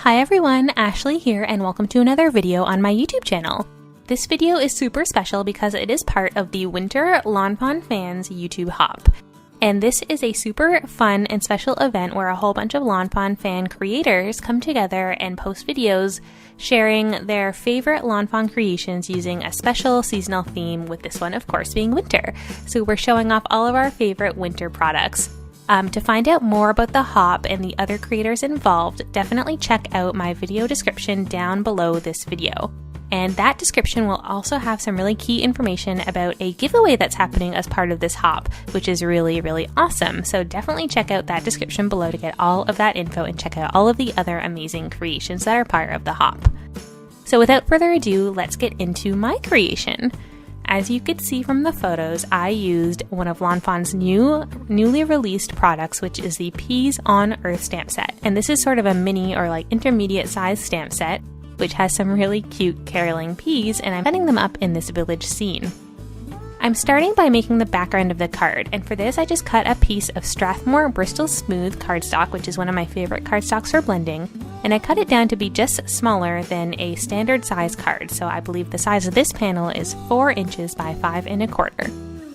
Hi everyone, Ashley here and welcome to another video on my YouTube channel. This video is super special because it is part of the Winter Lawn Fawn Fans YouTube Hop. And this is a super fun and special event where a whole bunch of Lawn Fawn fan creators come together and post videos sharing their favorite Lawn Fawn creations using a special seasonal theme, with this one of course being winter. So we're showing off all of our favorite winter products. To find out more about the Hop and the other creators involved, definitely check out my video description down below this video. And that description will also have some really key information about a giveaway that's happening as part of this Hop, which is really awesome. So definitely check out that description below to get all of that info and check out all of the other amazing creations that are part of the Hop. So without further ado, let's get into my creation. As you could see from the photos, I used one of Lawn Fawn's newly released products, which is the Peas on Earth stamp set. And this is sort of a mini or like intermediate size stamp set, which has some really cute caroling peas, and I'm setting them up in this village scene. I'm starting by making the background of the card, and for this I just cut a piece of Strathmore Bristol Smooth cardstock, which is one of my favorite cardstocks for blending, and I cut it down to be just smaller than a standard size card, so I believe the size of this panel is 4 inches by 5 1/4.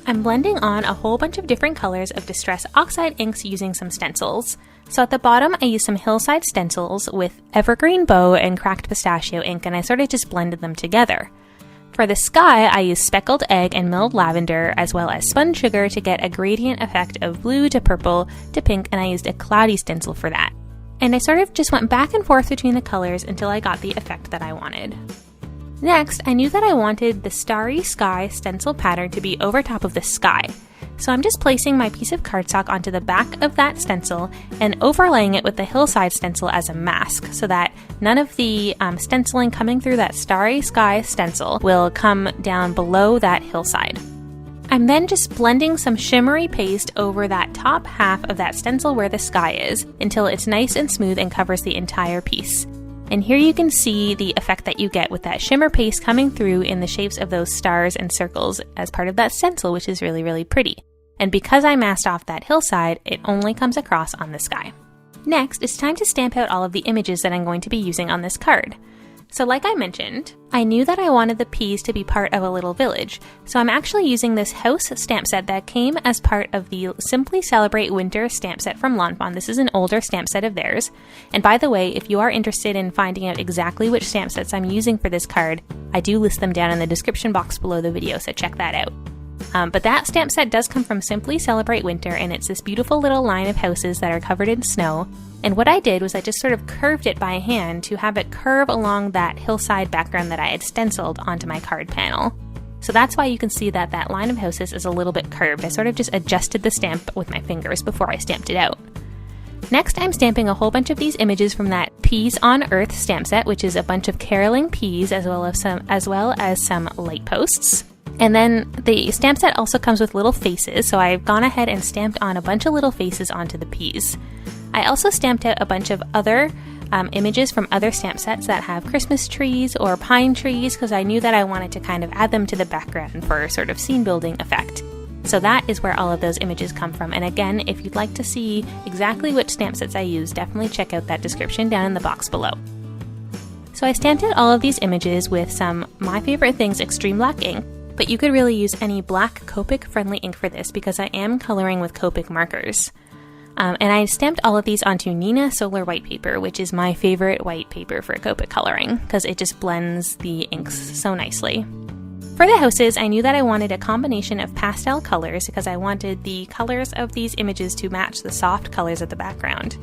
I'm blending on a whole bunch of different colors of Distress Oxide inks using some stencils. So at the bottom I used some Hillside stencils with Evergreen Bow and Cracked Pistachio ink, and I sort of just blended them together. For the sky, I used Speckled Egg and Milled Lavender, as well as Spun Sugar to get a gradient effect of blue to purple to pink, and I used a cloudy stencil for that. And I sort of just went back and forth between the colors until I got the effect that I wanted. Next, I knew that I wanted the Starry Sky stencil pattern to be over top of the sky. So I'm just placing my piece of cardstock onto the back of that stencil and overlaying it with the Hillside stencil as a mask so that none of the stenciling coming through that Starry Sky stencil will come down below that hillside. I'm then just blending some shimmery paste over that top half of that stencil where the sky is until it's nice and smooth and covers the entire piece. And here you can see the effect that you get with that shimmer paste coming through in the shapes of those stars and circles as part of that stencil, which is really pretty. And because I masked off that hillside, it only comes across on the sky. Next, it's time to stamp out all of the images that I'm going to be using on this card. So like I mentioned, I knew that I wanted the peas to be part of a little village, so I'm actually using this house stamp set that came as part of the Simply Celebrate Winter stamp set from Lawn Fawn. This is an older stamp set of theirs. And by the way, if you are interested in finding out exactly which stamp sets I'm using for this card, I do list them down in the description box below the video, so check that out. But that stamp set does come from Simply Celebrate Winter, and it's this beautiful little line of houses that are covered in snow. And what I did was I just sort of curved it by hand to have it curve along that hillside background that I had stenciled onto my card panel. So that's why you can see that that line of houses is a little bit curved. I sort of just adjusted the stamp with my fingers before I stamped it out. Next, I'm stamping a whole bunch of these images from that Peas on Earth stamp set, which is a bunch of caroling peas as well as some light posts. And then the stamp set also comes with little faces, so I've gone ahead and stamped on a bunch of little faces onto the peas. I also stamped out a bunch of other images from other stamp sets that have Christmas trees or pine trees, because I knew that I wanted to kind of add them to the background for sort of scene building effect. So that is where all of those images come from. And again, if you'd like to see exactly which stamp sets I use, definitely check out that description down in the box below. So I stamped out all of these images with some My Favorite Things Extreme Black ink, but you could really use any black Copic friendly ink for this because I am coloring with Copic markers. And I stamped all of these onto Neenah Solar white paper, which is my favorite white paper for Copic coloring because it just blends the inks so nicely. For the houses, I knew that I wanted a combination of pastel colors because I wanted the colors of these images to match the soft colors of the background.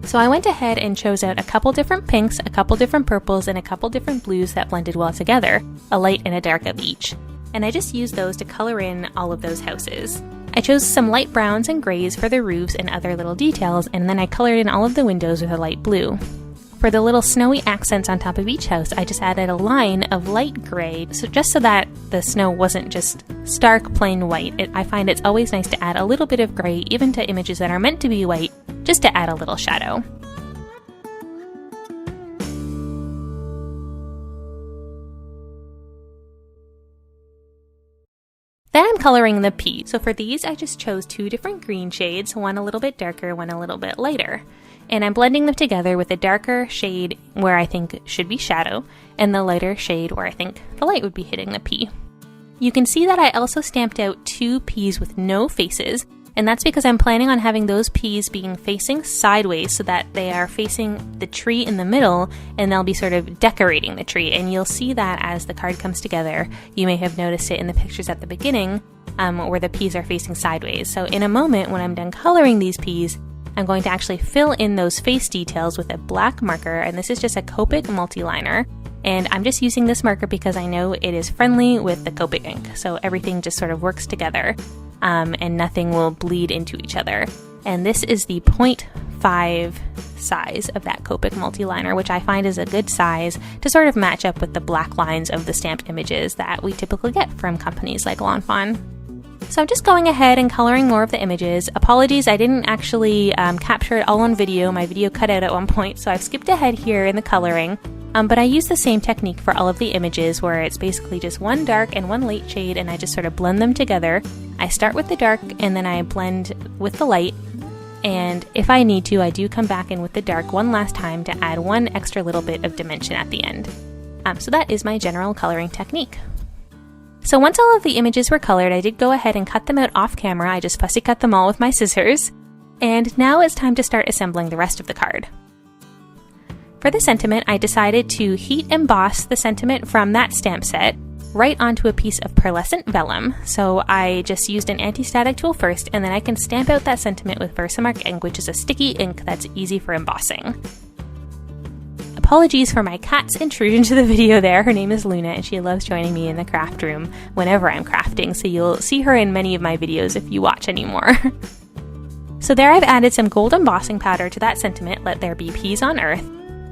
So I went ahead and chose out a couple different pinks, a couple different purples, and a couple different blues that blended well together, a light and a dark of each. And I just used those to color in all of those houses. I chose some light browns and grays for the roofs and other little details, and then I colored in all of the windows with a light blue. For the little snowy accents on top of each house, I just added a line of light gray, so that the snow wasn't just stark plain white. I find it's always nice to add a little bit of gray even to images that are meant to be white, just to add a little shadow. Then I'm coloring the peas. So for these, I just chose 2 different green shades, one a little bit darker, one a little bit lighter. And I'm blending them together with the darker shade where I think should be shadow, and the lighter shade where I think the light would be hitting the pea. You can see that I also stamped out 2 peas with no faces, and that's because I'm planning on having those peas being facing sideways so that they are facing the tree in the middle, and they'll be sort of decorating the tree. And you'll see that as the card comes together. You may have noticed it in the pictures at the beginning where the peas are facing sideways. So in a moment, when I'm done coloring these peas, I'm going to actually fill in those face details with a black marker, and this is just a Copic multi-liner. And I'm just using this marker because I know it is friendly with the Copic ink, so everything just sort of works together and nothing will bleed into each other. And this is the 0.5 size of that Copic multi-liner, which I find is a good size to sort of match up with the black lines of the stamped images that we typically get from companies like Lawn Fawn. So I'm just going ahead and coloring more of the images. Apologies, I didn't actually capture it all on video. My video cut out at one point, so I've skipped ahead here in the coloring. But I use the same technique for all of the images where it's basically just one dark and one light shade, and I just sort of blend them together. I start with the dark and then I blend with the light, and if I need to, I do come back in with the dark one last time to add one extra little bit of dimension at the end. So that is my general coloring technique. So once all of the images were colored, I did go ahead and cut them out off camera. I just fussy cut them all with my scissors. And now it's time to start assembling the rest of the card. For the sentiment, I decided to heat emboss the sentiment from that stamp set right onto a piece of pearlescent vellum. So I just used an anti-static tool first, and then I can stamp out that sentiment with Versamark ink, which is a sticky ink that's easy for embossing. Apologies for my cat's intrusion to the video there. Her name is Luna, and she loves joining me in the craft room whenever I'm crafting, so you'll see her in many of my videos if you watch anymore. So there I've added some gold embossing powder to that sentiment, Let There Be Peas on Earth,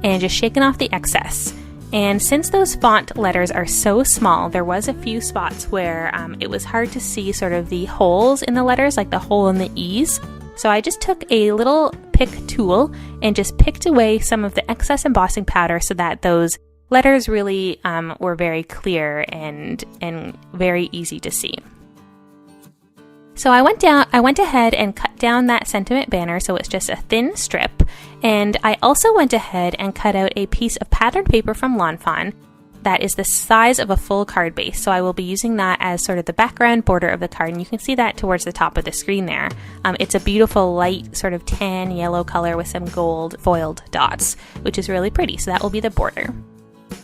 and just shaken off the excess. And since those font letters are so small, there was a few spots where it was hard to see sort of the holes in the letters, like the hole in the E's. So I just took a little pick tool and just picked away some of the excess embossing powder so that those letters really were very clear and very easy to see. So I went ahead and cut down that sentiment banner so it's just a thin strip, and I also went ahead and cut out a piece of patterned paper from Lawn Fawn that is the size of a full card base. So I will be using that as sort of the background border of the card, and you can see that towards the top of the screen there. It's a beautiful light sort of tan yellow color with some gold foiled dots, which is really pretty, so that will be the border.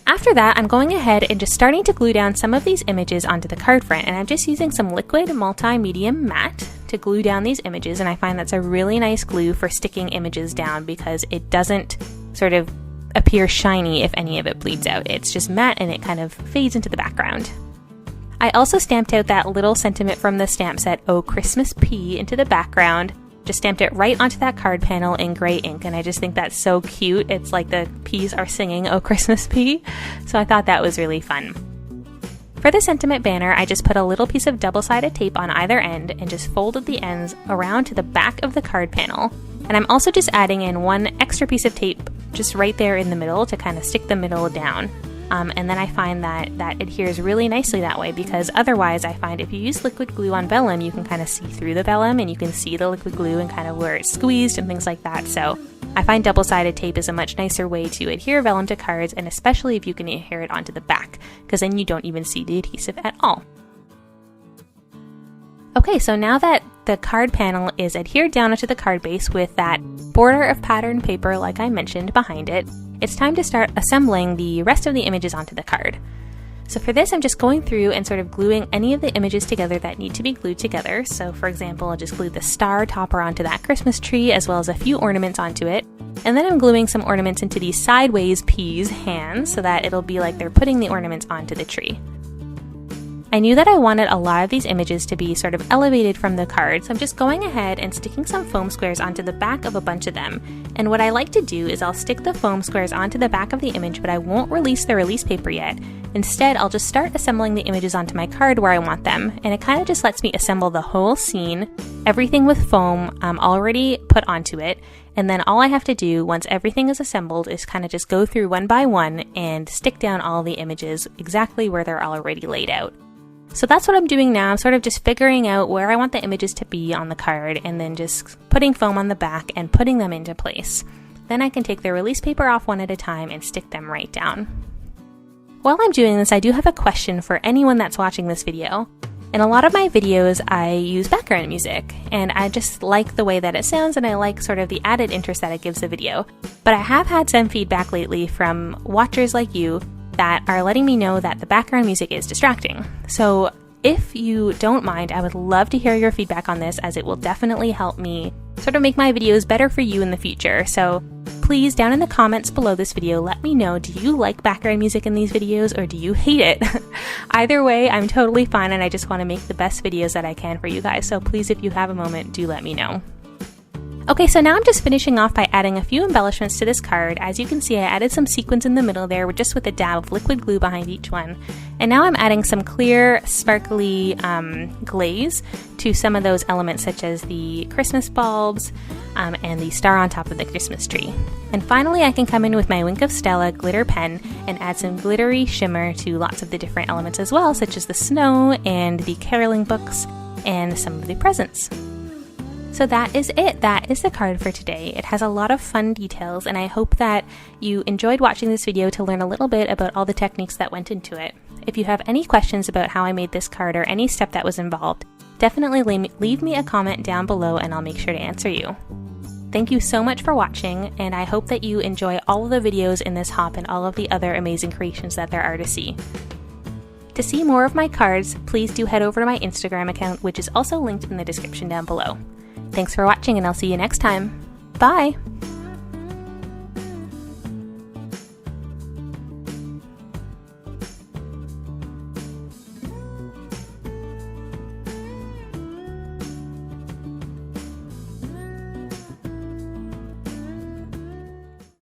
After that, I'm going ahead and just starting to glue down some of these images onto the card front, and I'm just using some liquid multi-medium matte to glue down these images, and I find that's a really nice glue for sticking images down because it doesn't sort of appear shiny if any of it bleeds out. It's just matte and it kind of fades into the background. I also stamped out that little sentiment from the stamp set, Oh Christmas Pea, into the background. Just stamped it right onto that card panel in gray ink, and I just think that's so cute. It's like the peas are singing Oh Christmas Pea, so I thought that was really fun. For the sentiment banner, I just put a little piece of double-sided tape on either end and just folded the ends around to the back of the card panel. And I'm also just adding in one extra piece of tape just right there in the middle to kind of stick the middle down. And then I find that adheres really nicely that way, because otherwise I find if you use liquid glue on vellum, you can kind of see through the vellum and you can see the liquid glue and kind of where it's squeezed and things like that. So I find double-sided tape is a much nicer way to adhere vellum to cards, and especially if you can adhere it onto the back, because then you don't even see the adhesive at all. Okay, so now that the card panel is adhered down onto the card base with that border of patterned paper like I mentioned behind it, it's time to start assembling the rest of the images onto the card. So for this, I'm just going through and sort of gluing any of the images together that need to be glued together. So for example, I'll just glue the star topper onto that Christmas tree as well as a few ornaments onto it. And then I'm gluing some ornaments into these sideways peas hands so that it'll be like they're putting the ornaments onto the tree. I knew that I wanted a lot of these images to be sort of elevated from the card, so I'm just going ahead and sticking some foam squares onto the back of a bunch of them. And what I like to do is I'll stick the foam squares onto the back of the image, but I won't release the release paper yet. Instead, I'll just start assembling the images onto my card where I want them, and it kind of just lets me assemble the whole scene, everything with foam already put onto it, and then all I have to do once everything is assembled is kind of just go through one by one and stick down all the images exactly where they're already laid out. So that's what I'm doing now. I'm sort of just figuring out where I want the images to be on the card and then just putting foam on the back and putting them into place. Then I can take the release paper off one at a time and stick them right down. While I'm doing this, I do have a question for anyone that's watching this video. In a lot of my videos, I use background music, and I just like the way that it sounds, and I like sort of the added interest that it gives the video. But I have had some feedback lately from watchers like you that are letting me know that the background music is distracting. So if you don't mind, I would love to hear your feedback on this, as it will definitely help me sort of make my videos better for you in the future. So please, down in the comments below this video, let me know, do you like background music in these videos or do you hate it? Either way, I'm totally fine, and I just want to make the best videos that I can for you guys. So please, if you have a moment, do let me know. Okay, so now I'm just finishing off by adding a few embellishments to this card. As you can see, I added some sequins in the middle there, just with a dab of liquid glue behind each one. And now I'm adding some clear, sparkly glaze to some of those elements, such as the Christmas bulbs and the star on top of the Christmas tree. And finally, I can come in with my Wink of Stella glitter pen and add some glittery shimmer to lots of the different elements as well, such as the snow and the caroling books and some of the presents. So that is it. That is the card for today. It has a lot of fun details, and I hope that you enjoyed watching this video to learn a little bit about all the techniques that went into it. If you have any questions about how I made this card or any step that was involved, definitely leave me a comment down below and I'll make sure to answer you. Thank you so much for watching, and I hope that you enjoy all of the videos in this hop and all of the other amazing creations that there are to see. To see more of my cards, please do head over to my Instagram account, which is also linked in the description down below. Thanks for watching, and I'll see you next time. Bye!